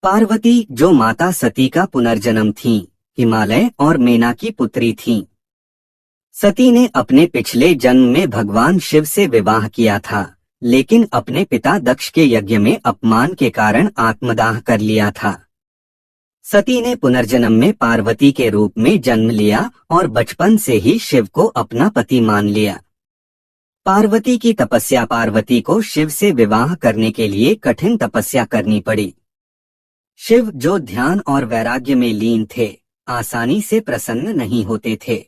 पार्वती जो माता सती का पुनर्जन्म थीं, हिमालय और मेना की पुत्री थीं। सती ने अपने पिछले जन्म में भगवान शिव से विवाह किया था, लेकिन अपने पिता दक्ष के यज्ञ में अपमान के कारण आत्मदाह कर लिया था। सती ने पुनर्जन्म में पार्वती के रूप में जन्म लिया और बचपन से ही शिव को अपना पति मान लिया। पार्वती की तपस्या पार्वती को शिव से विवाह करने के लिए कठिन तपस्या करनी पड़ी। शिव जो ध्यान और वैराग्य में लीन थे, आसानी से प्रसन्न नहीं होते थे।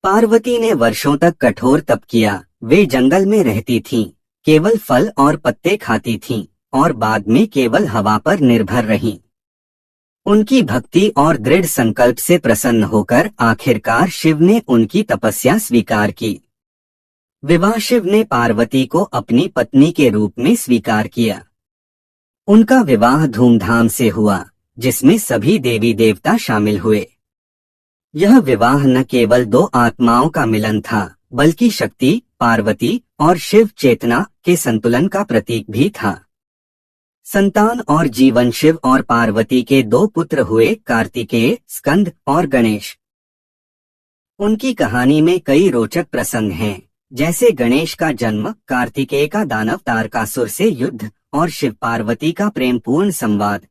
पार्वती ने वर्षों तक कठोर तप किया। वे जंगल में रहती थीं, केवल फल और पत्ते खाती थीं और बाद में केवल हवा पर निर्भर रहीं। उनकी भक्ति और दृढ़ संकल्प से प्रसन्न होकर आखिरकार शिव ने उनकी तपस्या स्वीकार की। विवाह शिव ने पार्वती को अपनी पत्नी के रूप में स्वीकार किया। उनका विवाह धूमधाम से हुआ, जिसमें सभी देवी देवता शामिल हुए। यह विवाह न केवल दो आत्माओं का मिलन था, बल्कि शक्ति, पार्वती और शिव चेतना के संतुलन का प्रतीक भी था। संतान और जीवन शिव और पार्वती के दो पुत्र हुए, कार्तिकेय, स्कंद और गणेश। उनकी कहानी में कई रोचक प्रसंग हैं, जैसे गणेश का जन्म, कार्तिकेय का दानव तारकासुर से युद्ध और शिव पार्वती का प्रेमपूर्ण संवाद।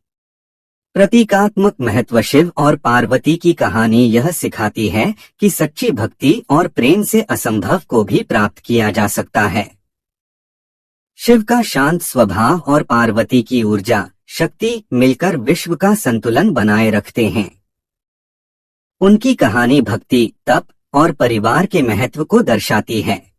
प्रतीकात्मक महत्व शिव और पार्वती की कहानी यह सिखाती है कि सच्ची भक्ति और प्रेम से असंभव को भी प्राप्त किया जा सकता है। शिव का शांत स्वभाव और पार्वती की ऊर्जा, शक्ति मिलकर विश्व का संतुलन बनाए रखते हैं। उनकी कहानी भक्ति, तप और परिवार के महत्व को दर्शाती है।